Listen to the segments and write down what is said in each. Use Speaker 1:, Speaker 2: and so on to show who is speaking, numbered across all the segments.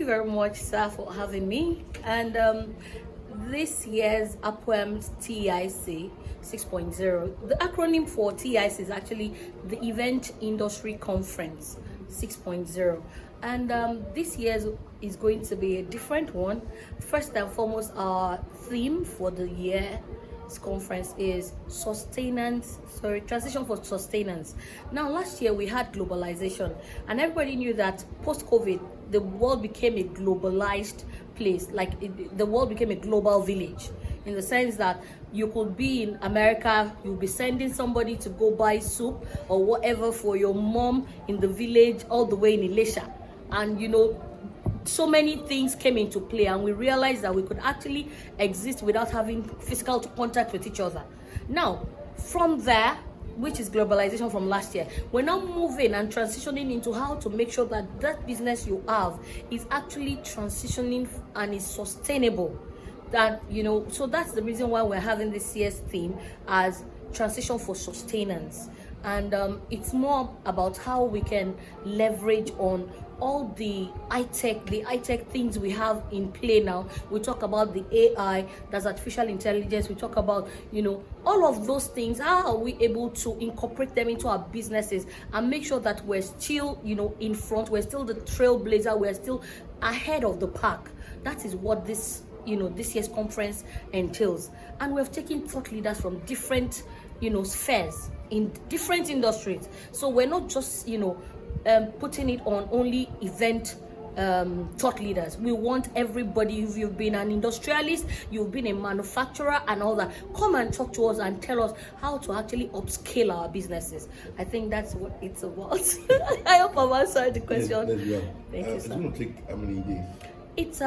Speaker 1: you very much, sir, for having me. And this year's APPOEMN TIC 6.0, the acronym for TIC is actually the Event Industry Conference 6.0. And this year's is going to be a different one. First and foremost, our theme for the year's conference is transition for sustenance. Now, last year we had globalization, and everybody knew that post-COVID, the world became a globalized place. The world became a global village, in the sense that you could be in America, you'll be sending somebody to go buy soup or whatever for your mom in the village, all the way in Elisha. And so many things came into play, and we realized that we could actually exist without having physical contact with each other. Now, from there, which is globalization from last year, we're now moving and transitioning into how to make sure that that business you have is actually transitioning and is sustainable. So that's the reason why we're having this year's theme as transition for sustenance. And it's more about how we can leverage on all the high-tech things we have in play now. We talk about the AI, that's artificial intelligence. We talk about, all of those things. How are we able to incorporate them into our businesses and make sure that we're still, in front, we're still the trailblazer, we're still ahead of the pack. That is what this year's conference entails. And we've taken thought leaders from different, spheres in different industries. So we're not just, putting it on only event thought leaders. We want everybody. If you've been an industrialist, you've been a manufacturer and all that, come and talk to us and tell us how to actually upscale our businesses. I think that's what it's about. I hope I've answered the question.
Speaker 2: Yes,
Speaker 1: Thank you, sir.
Speaker 2: It's going to take how many days?
Speaker 1: It's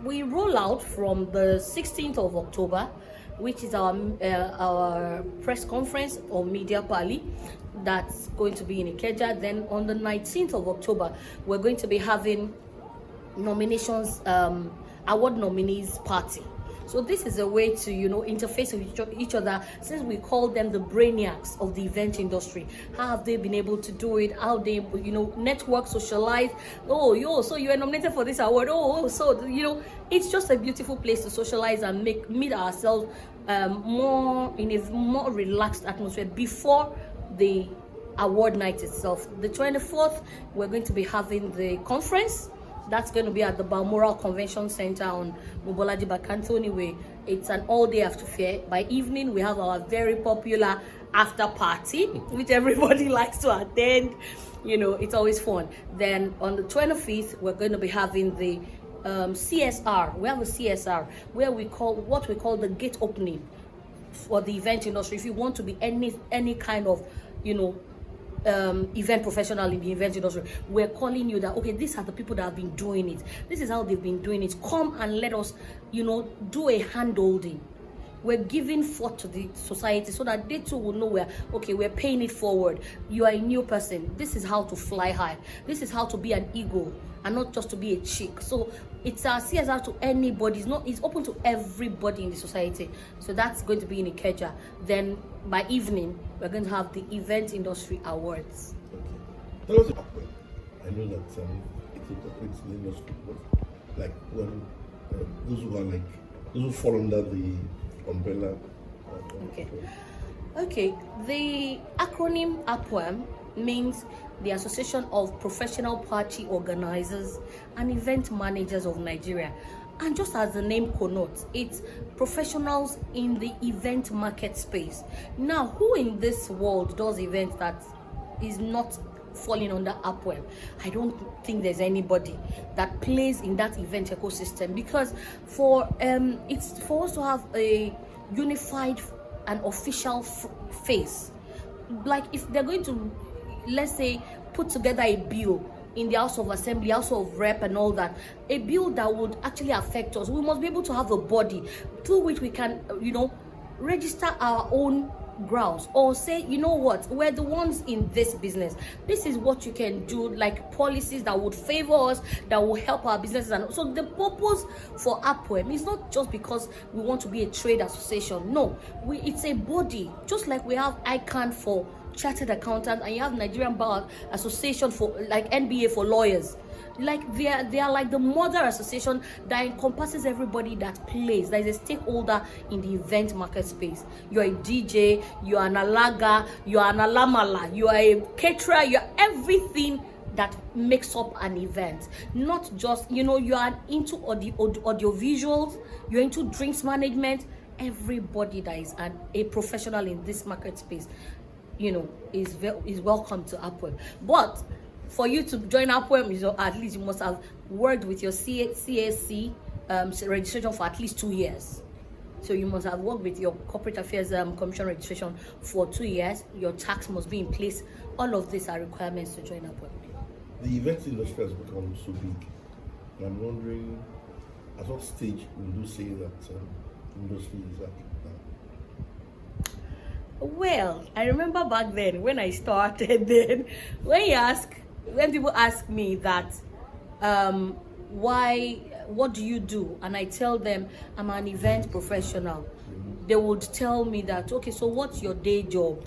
Speaker 1: we roll out from the 16th of October, which is our press conference or media party. That's going to be in Ikeja. Then on the 19th of October, we're going to be having nominations, award nominees party. So this is a way to, interface with each other, since we call them the brainiacs of the event industry. How have they been able to do it? How they, network, socialize. Oh, so you are nominated for this award. It's just a beautiful place to socialize and meet ourselves more in a more relaxed atmosphere before the award night itself. The 24th, we're going to be having the conference. That's going to be at the Balmoral Convention Center on Mobolaji Bakantoni Way. It's an all-day affair. By evening, we have our very popular after party, which everybody likes to attend. It's always fun. Then on the 25th, we're going to be having the CSR. We have a CSR where we call the gate opening for the event industry. If you want to be any kind of, event professional in the event industry, we're calling you that, okay, these are the people that have been doing it. This is how they've been doing it. Come and let us, do a hand-holding. We're giving forth to the society so that they too will know we're paying it forward. You are a new person. This is how to fly high. This is how to be an eagle and not just to be a chick. So it's a CSR to anybody. It's open to everybody in the society. So that's going to be in Ikeja. Then by evening, we're going to have the Event Industry Awards.
Speaker 2: Okay. Tell us about APPOEMN. I know that it incorporates the industry, but when those who fall under the umbrella.
Speaker 1: Okay. The acronym APPOEMN means the Association of Professional Party Organizers and Event Managers of Nigeria. And just as the name connotes, it's professionals in the event market space. Now, who in this world does events that is not falling under APPOEMN? I don't think there's anybody that plays in that event ecosystem, because for us to have a unified and official face, like if they're going to, let's say, put together a bill in the House of Assembly, House of Rep and all that, a bill that would actually affect us, we must be able to have a body through which we can, register our own grounds, or say, we're the ones in this business. This is what you can do, like policies that would favor us, that will help our businesses. And so the purpose for APPOEMN is not just because we want to be a trade association. No, it's a body, just like we have ICANN for chartered accountants and you have Nigerian Bar Association for, like NBA, for lawyers. like they are like the mother association that encompasses everybody that plays, that is a stakeholder in the event market space. You're a DJ, you're an alaga, you're an alamala, you are a caterer, you're everything that makes up an event. Not just, you are into audio visuals, you're into drinks management. Everybody that is a professional in this market space, is welcome to APPOEMN. But for you to join APPOEMN, at least you must have worked with your CAC registration for at least 2 years. So you must have worked with your Corporate Affairs Commission registration for 2 years. Your tax must be in place. All of these are requirements to join APPOEMN.
Speaker 2: The event industry has become so big. And I'm wondering, at what stage would you say that industry is at now?
Speaker 1: Well, I remember back then when I started, then when people ask me that, what do you do? And I tell them I'm an event professional. They would tell me that, okay, so what's your day job?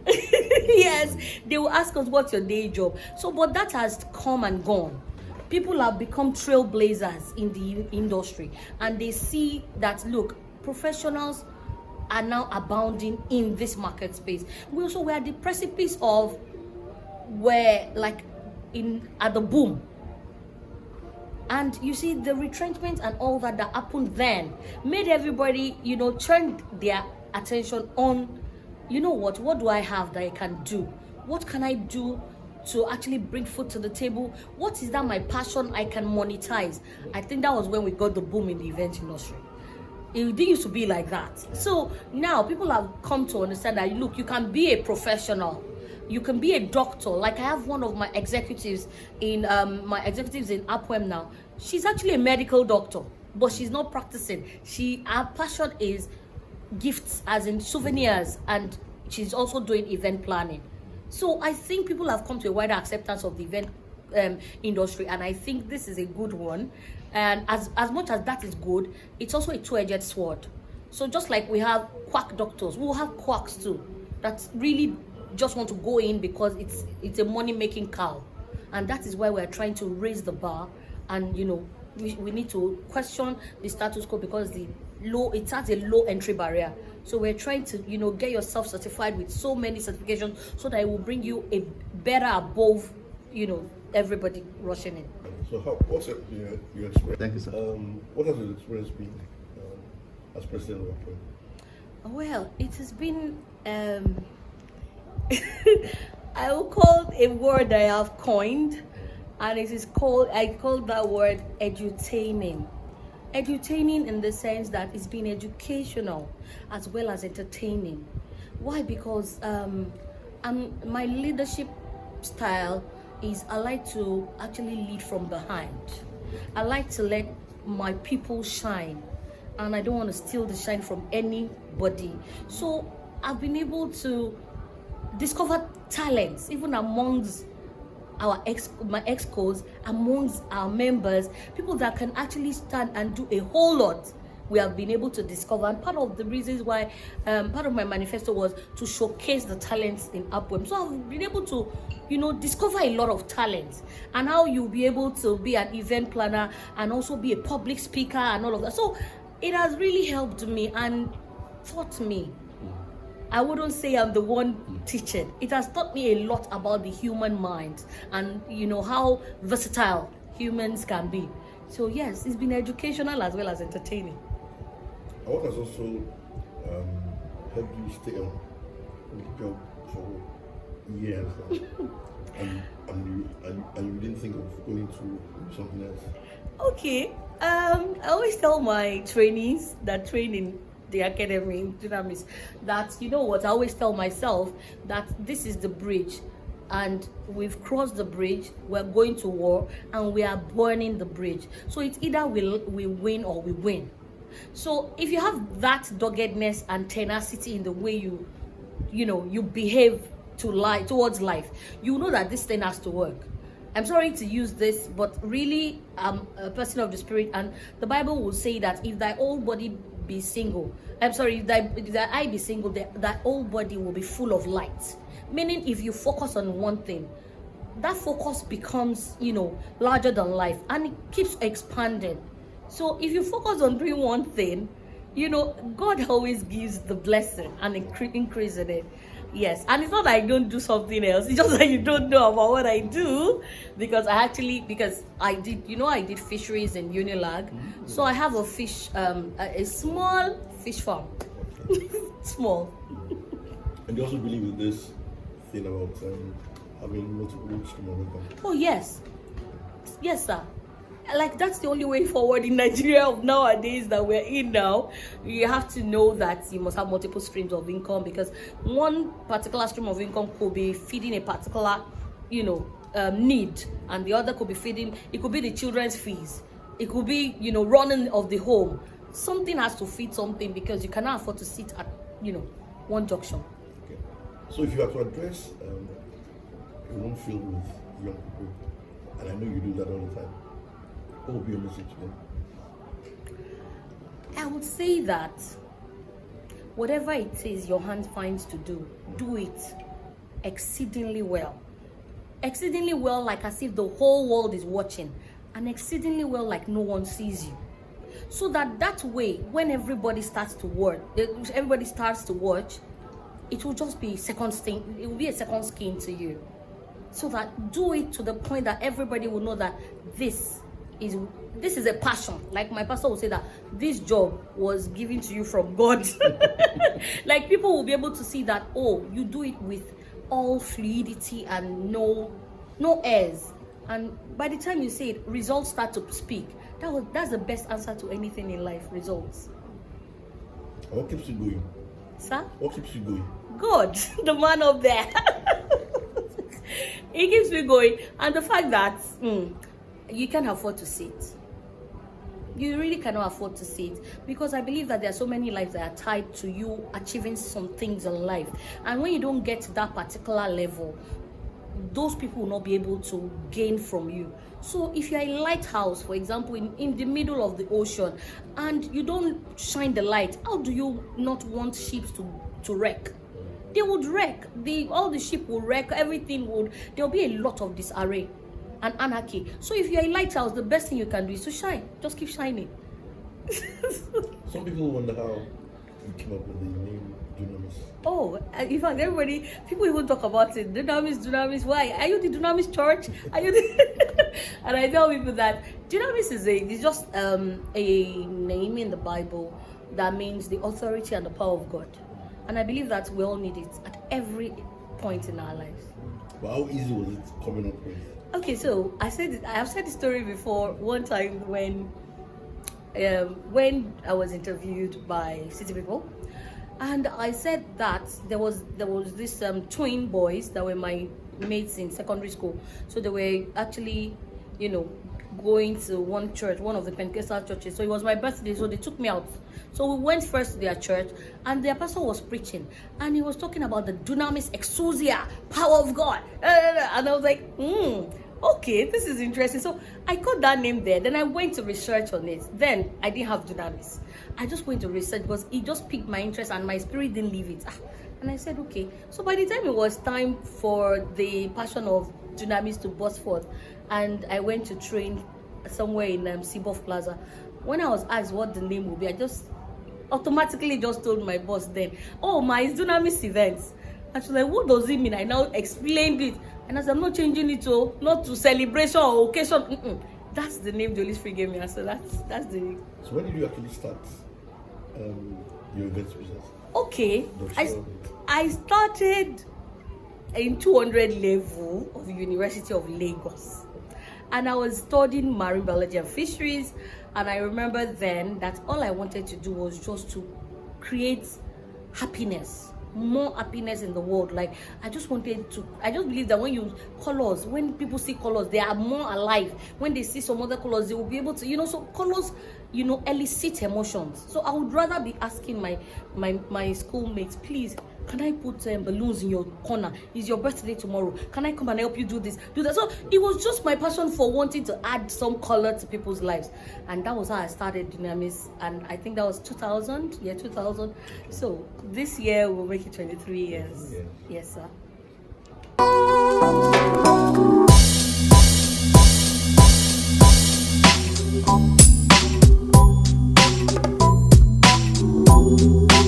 Speaker 1: Yes, they will ask us, what's your day job? So, but that has come and gone. People have become trailblazers in the industry, and they see that, look, professionals are now abounding in this market space. We're at the precipice of at the boom. And you see, the retrenchment and all that happened then made everybody, turn their attention on, what do I have that I can do? What can I do to actually bring food to the table? What is that my passion I can monetize? I think that was when we got the boom in the event industry. It didn't used to be like that. So now people have come to understand that, look, you can be a professional. You can be a doctor. Like, I have one of my executives in APPOEMN now. She's actually a medical doctor, but she's not practicing. Her passion is gifts, as in souvenirs, and she's also doing event planning. So I think people have come to a wider acceptance of the event industry, and I think this is a good one. And as much as that is good, it's also a two-edged sword. So just like we have quack doctors, we'll have quacks too, that really just want to go in because it's a money-making cow. And that is why we're trying to raise the bar, and we need to question the status quo, because it has a low entry barrier. So we're trying to get yourself certified with so many certifications, so that it will bring you a better above everybody rushing in.
Speaker 2: So what's your experience?
Speaker 3: Thank you, sir.
Speaker 2: What has your experience been as president of APPOEMN?
Speaker 1: Well, it has been I will call a word I have coined, and I call that word edutaining. Edutaining in the sense that it's been educational as well as entertaining. Why? Because my leadership style is I like to actually lead from behind. I like to let my people shine, and I don't want to steal the shine from anybody. So I've been able to discover talents even amongst my excos, amongst our members, people that can actually stand and do a whole lot. We have been able to discover, and part of the reasons why part of my manifesto was to showcase the talents in APPOEMN. So I've been able to discover a lot of talents, and how you'll be able to be an event planner and also be a public speaker and all of that. So it has really helped me and taught me. I wouldn't say I'm the one teaching. It has taught me a lot about the human mind and how versatile humans can be. So yes, it's been educational as well as entertaining.
Speaker 2: And what has also helped you stay on the job for years now? and you didn't think of going to something else?
Speaker 1: Okay. I always tell my trainees that train in the academy in Damas that I always tell myself that this is the bridge, and we've crossed the bridge, we're going to war, and we are burning the bridge. So it's either we win or we win. So if you have that doggedness and tenacity in the way you behave towards life, you know that this thing has to work. I'm sorry to use this, but really I'm a person of the spirit, and the Bible will say that if thy whole body be single, if thy eye be single, thy whole body will be full of light. Meaning, if you focus on one thing, that focus becomes, larger than life, and it keeps expanding. So if you focus on doing one thing, God always gives the blessing and increase in it. Yes, and it's not that I don't do something else. It's just that you don't know about what I do, because I did fisheries in Unilag. So I have a small fish farm. Small.
Speaker 2: And you also believe in this thing about having multiple stream of income?
Speaker 1: Oh yes, sir. Like, that's the only way forward in Nigeria of nowadays that we're in now. You have to know that you must have multiple streams of income, because one particular stream of income could be feeding a particular, need, and the other could be feeding. It could be the children's fees. It could be, running of the home. Something has to feed something, because you cannot afford to sit at, one junction.
Speaker 2: Okay. So if you have to address a room filled with young people, and I know you do that all the time, what would be your message to them?
Speaker 1: I would say that whatever it is your hand finds to do, do it exceedingly well. Exceedingly well, like as if the whole world is watching, and exceedingly well, like no one sees you. So that way, when everybody starts to watch, it will just be second skin. It will be a second skin to you. So that do it to the point that everybody will know that this is a passion. Like my pastor will say that this job was given to you from God. Like, people will be able to see that, oh, you do it with all fluidity and no airs. And by the time you say it, results start to speak. That's the best answer to anything in life, results.
Speaker 2: What keeps you going?
Speaker 1: Sir?
Speaker 2: What keeps you going?
Speaker 1: God, the man up there. It keeps me going. And the fact that you can't afford to sit. You really cannot afford to sit, because I believe that there are so many lives that are tied to you achieving some things in life. And when you don't get to that particular level, those people will not be able to gain from you. So if you're a lighthouse, for example, in the middle of the ocean, and you don't shine the light, how do you not want ships to wreck? They would wreck. All the ship will wreck. There'll be a lot of disarray and anarchy. So if you're a lighthouse, the best thing you can do is to shine. Just keep shining.
Speaker 2: Some people wonder how you came up with the name Dunamis.
Speaker 1: Oh, in fact, people even talk about it. Dunamis. Why? Are you the Dunamis church? Are you the... And I tell people that Dunamis is just a name in the Bible that means the authority and the power of God. And I believe that we all need it at every point in our lives.
Speaker 2: But how easy was it coming up with?
Speaker 1: Okay, so I have said the story before. One time when I was interviewed by City People, and I said that there was this twin boys that were my mates in secondary school. So they were actually, going to one church, one of the Pentecostal churches. So it was my birthday, so they took me out. So we went first to their church, and their pastor was preaching, and he was talking about the dunamis exousia, power of God. And I was like, okay, this is interesting. So I got that name there. Then I went to research on it. Then I didn't have dunamis. I just went to research because it just piqued my interest, and my spirit didn't leave it. And I said, okay. So by the time it was time for the passion of dunamis to burst forth, and I went to train somewhere in Seaboff Plaza, when I was asked what the name would be, I just automatically just told my boss then, oh, my dunamis events. And she was like, what does it mean? I now explained it. And I said, I'm not changing it to not to celebration or occasion. That's the name the Holy Spirit gave me. I said, that's the...
Speaker 2: So when did you actually start your events business?
Speaker 1: Okay, I started in 200 level of the University of Lagos, and I was studying marine biology and fisheries. And I remember then that all I wanted to do was just to create happiness, more happiness in the world. Like, I just believe that when people see colors, they are more alive. When they see some other colors, they will be able to, so colors, elicit emotions. So I would rather be asking my schoolmates, please, can I put balloons in your corner? It's your birthday tomorrow. Can I come and help you do this, do that? So it was just my passion for wanting to add some color to people's lives. And that was how I started Dunamis. And I think that was 2000. Yeah, 2000. So this year we'll make it 23 years. Yes, sir.